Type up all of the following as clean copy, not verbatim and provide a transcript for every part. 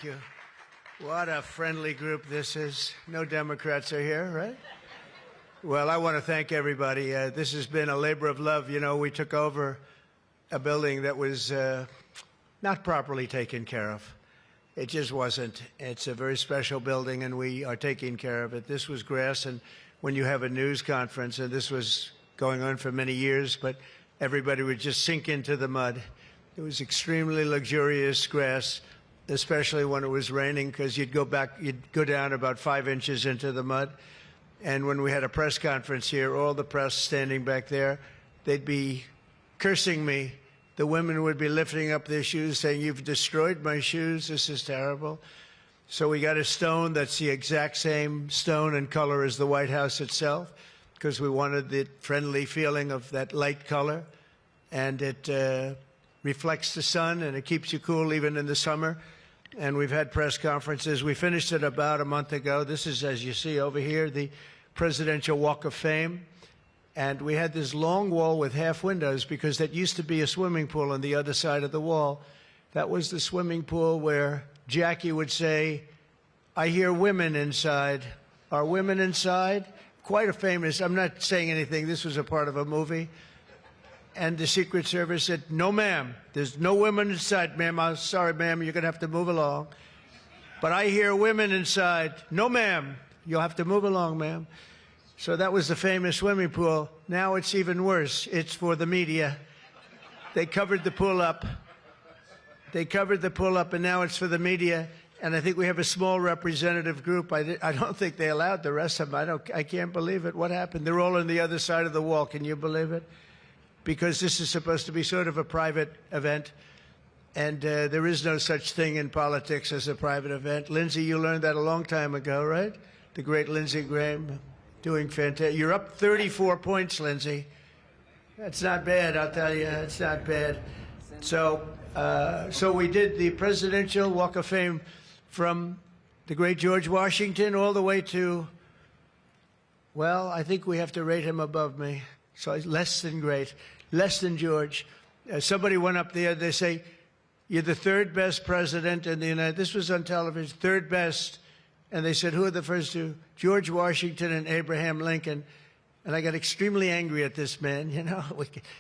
Thank you. What a friendly group this is. No Democrats are here, right? Well, I want to thank everybody. This has been a labor of love. You know, we took over a building that was not properly taken care of. It just wasn't. It's a very special building, and we are taking care of it. This was grass, and when you have a news conference, and this was going on for many years, but everybody would just sink into the mud. It was extremely luxurious grass, especially when it was raining, because you'd go down about 5 inches into the mud. And when we had a press conference here, all the press standing back there, they'd be cursing me. The women would be lifting up their shoes, saying, "You've destroyed my shoes. This is terrible." So we got a stone that's the exact same stone and color as the White House itself, because we wanted the friendly feeling of that light color. And it reflects the sun, and it keeps you cool even in the summer. And we've had press conferences. We finished it about a month ago. This is, as you see over here, the Presidential Walk of Fame. And we had this long wall with half windows because that used to be a swimming pool on the other side of the wall. That was the swimming pool where Jackie would say, "I hear women inside." Are women inside? Quite a famous, I'm not saying anything, this was a part of a movie. And the Secret Service said, "No, ma'am, there's no women inside, ma'am. I'm sorry, ma'am, you're going to have to move along. But I hear women inside." "No, ma'am, you'll have to move along, ma'am." So that was the famous swimming pool. Now it's even worse. It's for the media. They covered the pool up. They covered the pool up, and now it's for the media. And I think we have a small representative group. I don't think they allowed the rest of them. I can't believe it. What happened? They're all on the other side of the wall. Can you believe it? Because this is supposed to be sort of a private event, and there is no such thing in politics as a private event. Lindsey, you learned that a long time ago, right? The great Lindsey Graham, doing fantastic. You're up 34 points, Lindsey. That's not bad, I'll tell you. It's not bad. So we did the Presidential Walk of Fame from the great George Washington all the way to, well, I think we have to rate him above me. So less than great, less than George. Somebody went up there, they say, "You're the third best president in the United States." This was on television, third best. And they said, "Who are the first two?" "George Washington and Abraham Lincoln." And I got extremely angry at this man. You know,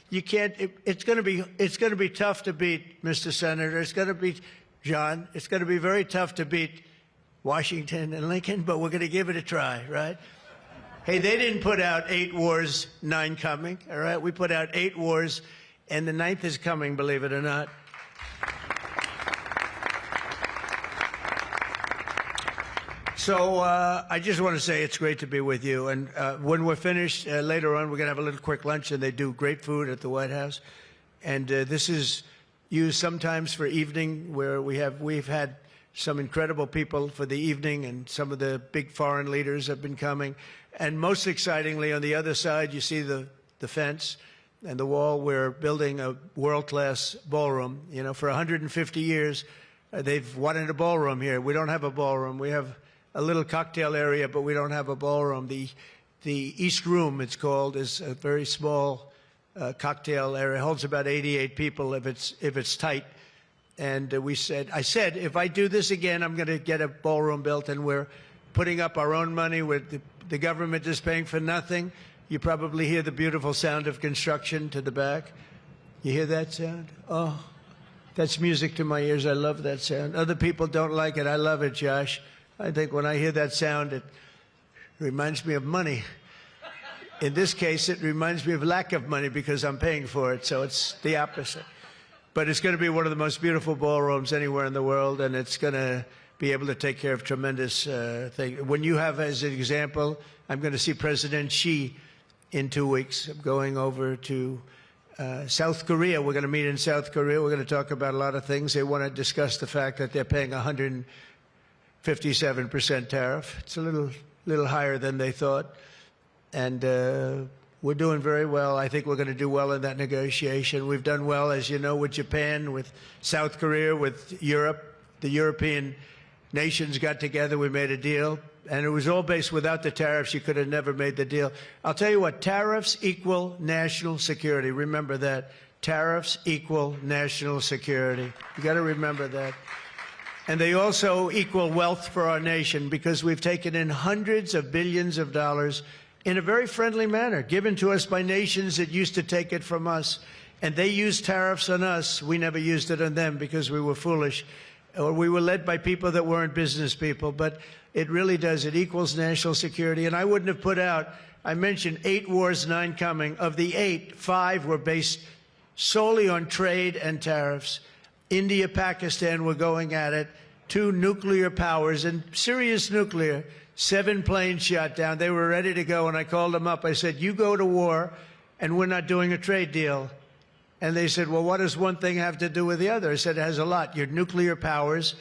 you can't, it's going to be tough to beat, Mr. Senator. It's going to be, John, it's going to be very tough to beat Washington and Lincoln, but we're going to give it a try, right? Hey, they didn't put out 8 wars, 9 coming, all right? We put out 8 wars, and the 9th is coming, believe it or not. So I just want to say it's great to be with you. And when we're finished, later on, we're going to have a little quick lunch, and they do great food at the White House. And this is used sometimes for evening, where we've had some incredible people for the evening, and some of the big foreign leaders have been coming. And most excitingly, on the other side, you see the fence and the wall. We're building a world-class ballroom. You know, for 150 years, they've wanted a ballroom here. We don't have a ballroom. We have a little cocktail area, but we don't have a ballroom. The East Room, it's called, is a very small cocktail area. It holds about 88 people if it's tight. And I said, if I do this again, I'm going to get a ballroom built, and we're putting up our own money. With the government is paying for nothing. You probably hear the beautiful sound of construction to the back. You hear that sound? Oh, that's music to my ears. I love that sound. Other people don't like it. I love it, Josh. I think when I hear that sound, it reminds me of money. In this case, it reminds me of lack of money because I'm paying for it, so it's the opposite. But it's going to be one of the most beautiful ballrooms anywhere in the world, and it's going to be able to take care of tremendous things. When you have, as an example, I'm going to see President Xi in 2 weeks. I'm going over to South Korea. We're going to meet in South Korea. We're going to talk about a lot of things. They want to discuss the fact that they're paying 157% tariff. It's a little higher than they thought. And we're doing very well. I think we're going to do well in that negotiation. We've done well, as you know, with Japan, with South Korea, with Europe. The European nations got together. We made a deal. And it was all based without the tariffs. You could have never made the deal. I'll tell you what, tariffs equal national security. Remember that. Tariffs equal national security. You got to remember that. And they also equal wealth for our nation because we've taken in hundreds of billions of dollars in a very friendly manner, given to us by nations that used to take it from us. And they used tariffs on us. We never used it on them because we were foolish, or we were led by people that weren't business people. But it really does. It equals national security. And I wouldn't have put out, I mentioned 8 wars, 9 coming. Of the 8, 5 were based solely on trade and tariffs. India, Pakistan were going at it. 2 nuclear powers, and serious nuclear. 7 planes shot down. They were ready to go, and I called them up. I said, you go to war, and we're not doing a trade deal. And they said, well, what does one thing have to do with the other? I said, it has a lot. You're nuclear powers,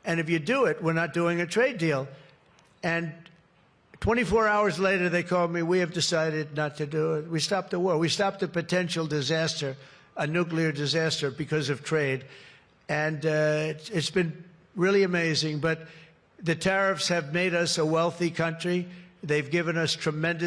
and if you do it, we're not doing a trade deal. And 24 hours later, they called me, we have decided not to do it. We stopped the war. We stopped a potential disaster, a nuclear disaster, because of trade. And it's been really amazing. But the tariffs have made us a wealthy country. They've given us tremendous